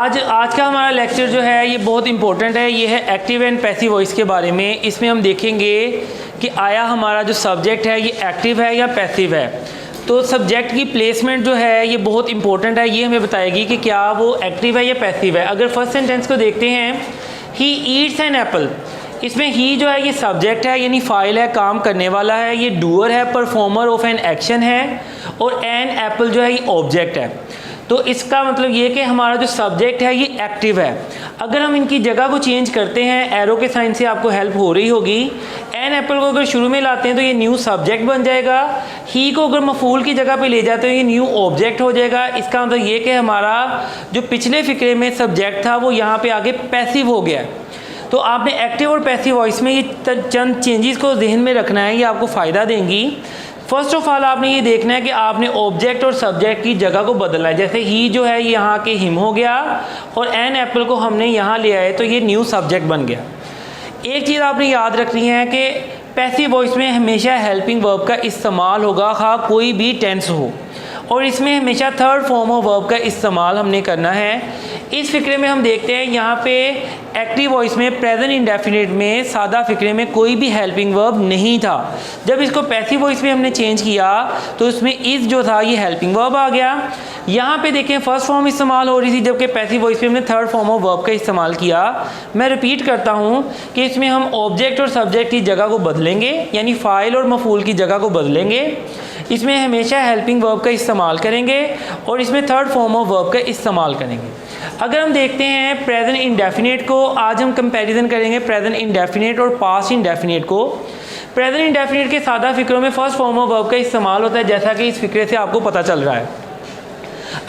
आज का हमारा लेक्चर जो है ये बहुत इंपॉर्टेंट है। ये है एक्टिव एंड पैसिव वॉइस के बारे में। इसमें हम देखेंगे कि आया हमारा जो सब्जेक्ट है ये एक्टिव है या पैसिव है। तो सब्जेक्ट की प्लेसमेंट जो है ये बहुत इंपॉर्टेंट है। ये हमें बताएगी कि क्या वो एक्टिव है या पैसिव है। अगर फर्स्ट सेंटेंस को देखते हैं, ही ईट्स एन एप्पल, इसमें ही जो है ये सब्जेक्ट है यानी फाइल है, काम करने वाला है। ये डूअर है, परफॉर्मर ऑफ एन एक्शन है, और एन एप्पल जो है ये ऑब्जेक्ट है। तो इसका मतलब ये कि हमारा जो सब्जेक्ट है ये एक्टिव है। अगर हम इनकी जगह को चेंज करते हैं, एरो के साइन से आपको हेल्प हो रही होगी। एन एप्पल को अगर शुरू में लाते हैं तो ये न्यू सब्जेक्ट बन जाएगा। ही को अगर मफूल की जगह पे ले जाते हैं ये न्यू ऑब्जेक्ट हो जाएगा। इसका मतलब ये कि हमारा जो पिछले फिक्रे में सब्जेक्ट था वो यहाँ पे आगे पैसिव हो गया है। तो आपने एक्टिव और पैसिव वॉइस में ये चंद चेंजेस को जहन में रखना है, ये आपको फ़ायदा देंगी। फर्स्ट ऑफ ऑल आपने ये देखना है कि आपने ऑब्जेक्ट और सब्जेक्ट की जगह को बदलना है। जैसे ही जो है यहाँ के हिम हो गया और एन एप्पल को हमने यहाँ ले आए तो ये न्यू सब्जेक्ट बन गया। एक चीज़ आपने याद रखनी है कि पैसिव वॉइस में हमेशा हेल्पिंग वर्ब का इस्तेमाल होगा, खा कोई भी टेंस हो, और इसमें हमेशा थर्ड फॉर्म ऑफ वर्ब का इस्तेमाल हमने करना है। इस फिक्रे में हम देखते हैं यहाँ पे एक्टिव वॉइस में प्रेजेंट इंडेफिनिट में सादा फिक्रे में कोई भी हेल्पिंग वर्ब नहीं था। जब इसको पैसिव वॉइस में हमने चेंज किया तो इसमें इज़ जो था ये हेल्पिंग वर्ब आ गया। यहाँ पे देखें फर्स्ट फॉर्म इस्तेमाल हो रही थी, जबकि पैसिव वॉइस में हमने थर्ड फॉर्म ऑफ वर्ब का इस्तेमाल किया। मैं रिपीट करता हूँ कि इसमें हम ऑब्जेक्ट और सब्जेक्ट की जगह को बदलेंगे, यानी फ़ाइल और मफूल की जगह को बदलेंगे। इसमें हमेशा हेल्पिंग वर्ब का इस्तेमाल करेंगे और इसमें थर्ड फॉर्म ऑफ वर्ब का इस्तेमाल करेंगे। अगर हम देखते हैं प्रेजेंट इंडेफिनिट को, आज हम कंपैरिजन करेंगे प्रेजेंट इंडेफिनिट और पास्ट इंडेफिनिट को। प्रेजेंट इंडेफिनिट के सादा फिक्रों में फर्स्ट फॉर्म ऑफ वर्ब का इस्तेमाल होता है, जैसा कि इस फिक्रे से आपको पता चल रहा है।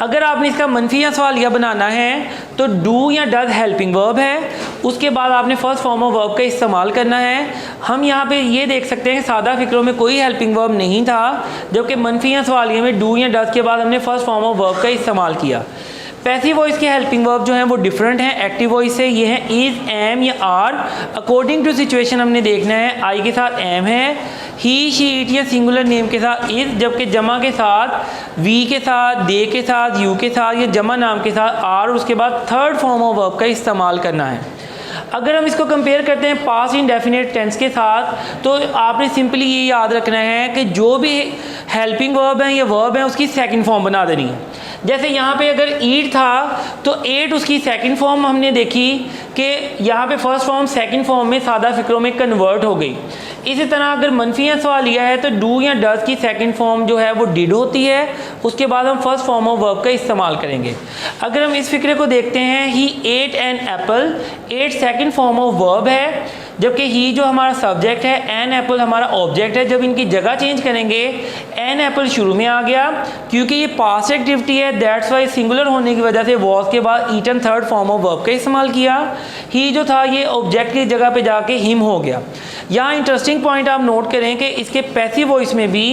अगर आपने इसका मनफी या सवालिया बनाना है तो डू या डज हेल्पिंग वर्ब है, उसके बाद आपने फर्स्ट फॉर्म ऑफ वर्ब का इस्तेमाल करना है। हम यहाँ पे ये देख सकते हैं सादा फिक्रों में कोई हेल्पिंग वर्ब नहीं था, जबकि मनफी या सवालिया में डू या डज के बाद हमने फर्स्ट फॉर्म ऑफ वर्ब का इस्तेमाल किया। पैसिव वॉइस के हेल्पिंग वर्ब जो हैं वो डिफरेंट हैं एक्टिव वॉइस से। ये हैं इज़, एम या आर। अकॉर्डिंग टू सिचुएशन हमने देखना है, आई के साथ एम है, ही, शी, इट या सिंगुलर नेम के साथ इज़, जबकि जमा के साथ वी के साथ, दे के साथ, यू के साथ या जमा नाम के साथ आर, उसके बाद थर्ड फॉर्म ऑफ वर्ब का इस्तेमाल करना है। अगर हम इसको कंपेयर करते हैं पास्ट इंडेफिनिट टेंस के साथ तो आपने सिंपली ये याद रखना है कि जो भी हेल्पिंग वर्ब है या वर्ब है उसकी सेकंड फॉर्म बना देनी है। जैसे यहाँ पे अगर ईट था तो एट उसकी सेकंड फॉर्म हमने देखी कि यहाँ पे फर्स्ट फॉर्म सेकंड फॉर्म में सादा फिक्रों में कन्वर्ट हो गई। इसी तरह अगर मनफी या सवालिया है तो डू या डज की सेकंड फॉर्म जो है वो डिड होती है, उसके बाद हम फर्स्ट फॉर्म ऑफ वर्ब का इस्तेमाल करेंगे। अगर हम इस फिक्रे को देखते हैं, he ate an apple, ate second form of verb है, जबकि ही जो हमारा सब्जेक्ट है, एन एप्पल हमारा ऑब्जेक्ट है। जब इनकी जगह चेंज करेंगे एन एप्पल शुरू में आ गया, क्योंकि ये पास्ट एक्टिविटी है, दैट्स वाई सिंगुलर होने की वजह से वॉज के बाद eaten third form of verb का इस्तेमाल किया। ही जो था ये ऑब्जेक्ट की जगह पे जाके हिम हो गया। यहाँ इंटरेस्टिंग पॉइंट आप नोट करें कि इसके पैसिव वॉइस में भी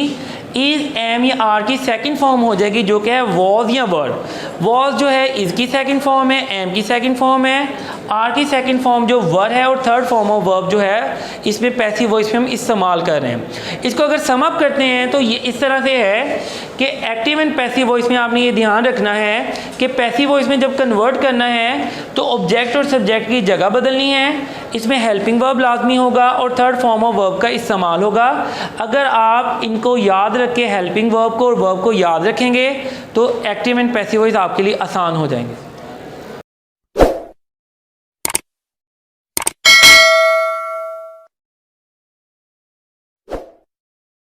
इज़, एम या आर की सेकंड फॉर्म हो जाएगी, जो कि है वॉज या वर्ड। वॉज जो है इज़ की सेकंड फॉर्म है, एम की सेकंड फॉर्म है, आर की सेकंड फॉर्म जो वर है, और थर्ड फॉर्म ऑफ वर्ब जो है इसमें पैसिव वॉइस में हम इस्तेमाल कर रहे हैं। इसको अगर सम अप करते हैं तो ये इस तरह से है कि एक्टिव एंड पैसिव वॉइस में आपने ये ध्यान रखना है कि पैसिव वॉइस में जब कन्वर्ट करना है तो ऑब्जेक्ट और सब्जेक्ट की जगह बदलनी है, इसमें हेल्पिंग वर्ब लाजमी होगा और थर्ड फॉर्म ऑफ वर्ब का इस्तेमाल होगा। अगर आप इनको याद रख के हेल्पिंग वर्ब को और वर्ब को याद रखेंगे तो एक्टिव एंड पैसिव वॉइस आपके लिए आसान हो जाएंगे।